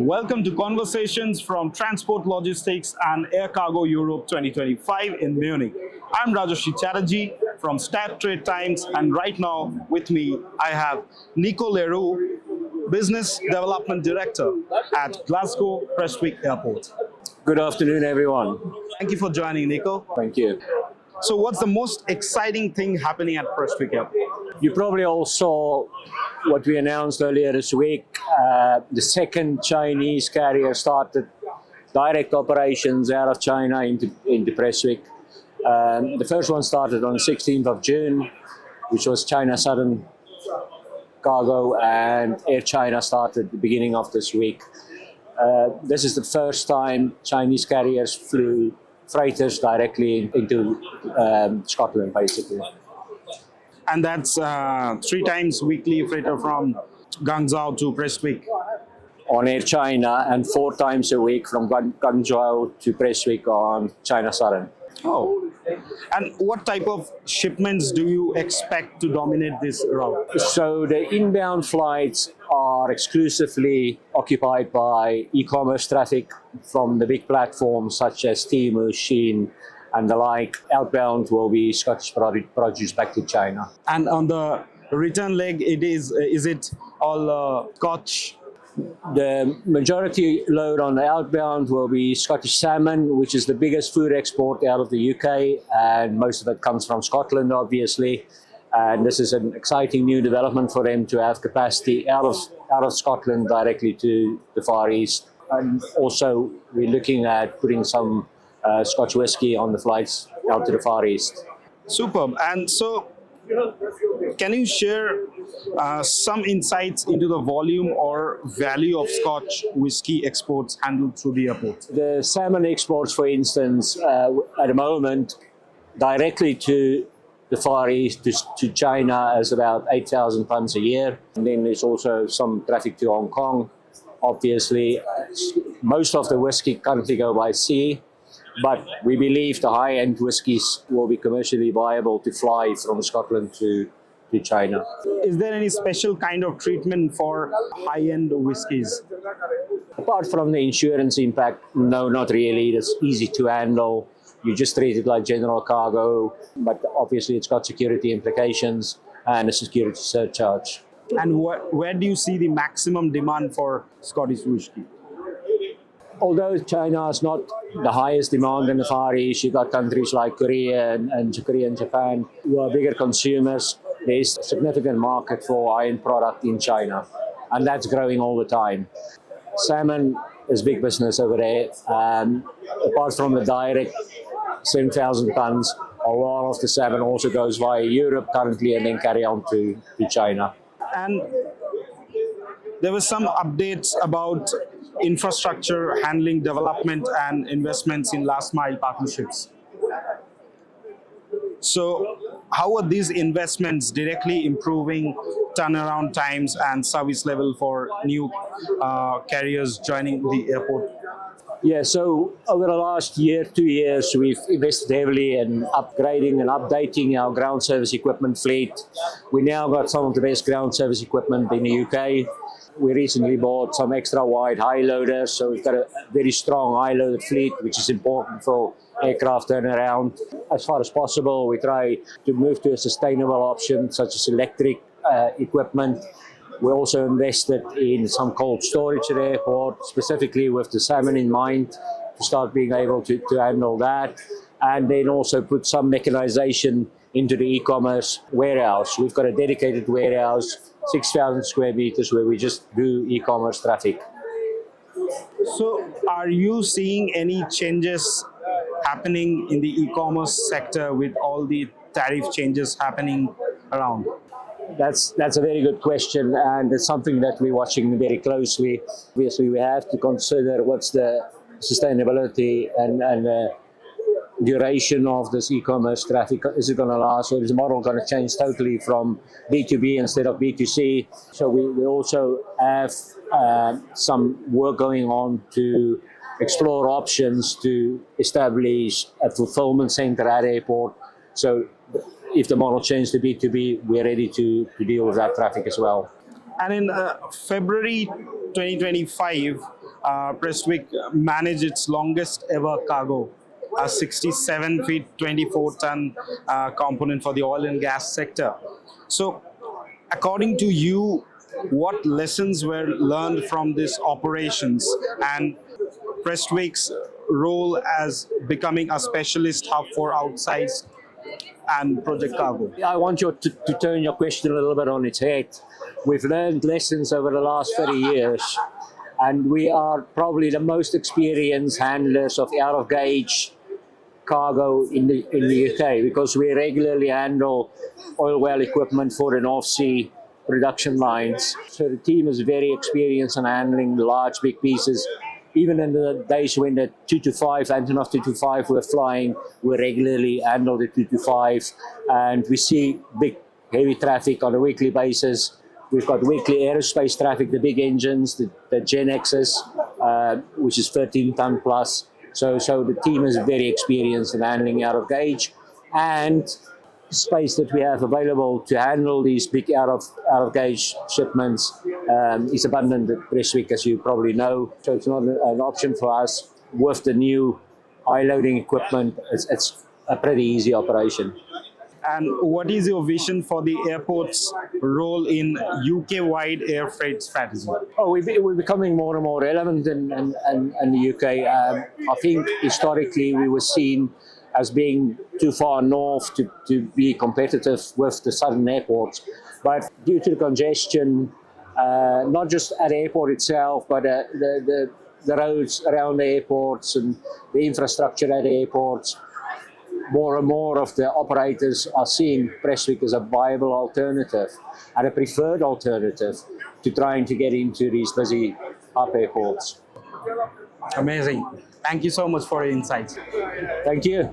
Welcome to Conversations from Transport Logistics and Air Cargo Europe 2025 in Munich. I'm Rajarshi Chatterjee from Stat Trade Times, and right now with me I have Nico Le Roux, Business Development Director at Glasgow Prestwick Airport. Good afternoon, everyone. Thank you for joining, Nico. Thank you. So what's the most exciting thing happening at Prestwick Airport? You probably all saw what we announced earlier this week. The second Chinese carrier started direct operations out of China into Prestwick. The first one started on the 16th of June, which was China Southern Cargo, and Air China started at the beginning of this week. This is the first time Chinese carriers flew freighters directly into Scotland, basically. And that's 3 times weekly freighter from Guangzhou to Prestwick. On Air China, and 4 times a week from Guangzhou to Prestwick on China Southern. Oh, and what type of shipments do you expect to dominate this route? So the inbound flights are exclusively occupied by e-commerce traffic from the big platforms such as Temu, Shein, and the like. Outbound will be Scottish produce back to China. And on the return leg, is it all Scotch? The majority load on the outbound will be Scottish salmon, which is the biggest food export out of the UK, and most of it comes from Scotland, obviously. And this is an exciting new development for them to have capacity out of Scotland directly to the Far East. And also, we're looking at putting some Scotch whisky on the flights out to the Far East. Superb. And so, can you share some insights into the volume or value of Scotch whisky exports handled through the airport? The salmon exports, for instance, at the moment, directly to the Far East, to China, is about 8,000 tons a year. And then there's also some traffic to Hong Kong. Obviously, most of the whisky currently go by sea, but we believe the high-end whiskies will be commercially viable to fly from Scotland to China. Is there any special kind of treatment for high-end whiskies? Apart from the insurance impact, no, not really. It's easy to handle. You just treat it like general cargo, but obviously it's got security implications and a security surcharge. And where do you see the maximum demand for Scottish whisky? Although China is not the highest demand in the Far East, you've got countries like Korea and Japan who are bigger consumers. There's a significant market for high-end product in China, and that's growing all the time. Salmon is big business over there. Apart from the direct 7,000 tons, a lot of the salmon also goes via Europe currently and then carry on to China. And there were some updates about infrastructure handling development and investments in last mile partnerships. So how are these investments directly improving turnaround times and service level for new carriers joining the airport? Yeah, so over the last year, 2 years, we've invested heavily in upgrading and updating our ground service equipment fleet. We now got some of the best ground service equipment in the UK. We recently bought some extra wide high loaders, so we've got a very strong high loaded fleet, which is important for aircraft turnaround. As far as possible, we try to move to a sustainable option, such as electric equipment. We also invested in some cold storage at the airport, specifically with the salmon in mind, to start being able to handle that. And then also put some mechanization into the e-commerce warehouse. We've got a dedicated warehouse, 6,000 square meters, where we just do e-commerce traffic. So are you seeing any changes happening in the e-commerce sector with all the tariff changes happening around? That's a very good question, and it's something that we're watching very closely. Obviously, we have to consider what's the sustainability and duration of this e-commerce traffic. Is it going to last, or is the model going to change totally from B2B instead of B2C? So we also have some work going on to explore options to establish a fulfillment center at airport. So if the model changes to B2B, we're ready to deal with that traffic as well. And in February 2025, Prestwick managed its longest ever cargo, a 67 feet 24 ton component for the oil and gas sector. So, according to you, what lessons were learned from these operations and Prestwick's role as becoming a specialist hub for outsized and project cargo? I want you to turn your question a little bit on its head. We've learned lessons over the last 30 years, and we are probably the most experienced handlers of out of gauge cargo in the UK, because we regularly handle oil well equipment for the North Sea production lines. So the team is very experienced in handling large, big pieces. Even in the days when the 225, Antonov 225 were flying, we regularly handle the 225, and we see big, heavy traffic on a weekly basis. We've got weekly aerospace traffic, the big engines, the Gen Xs, which is 13 ton plus. So the team is very experienced in handling out of gauge, and space that we have available to handle these big out of gauge shipments is abundant at Prestwick, as you probably know. So it's not an option for us. With the new high loading equipment, it's a pretty easy operation. And what is your vision for the airport's role in UK-wide air freight strategy? Oh, we're becoming more and more relevant in the UK. I think historically we were seen as being too far north to be competitive with the southern airports. But due to the congestion, not just at the airport itself, but the roads around the airports and the infrastructure at the airports, more and more of the operators are seeing Prestwick as a viable alternative and a preferred alternative to trying to get into these busy hub airports. Amazing. Thank you so much for your insights. Thank you.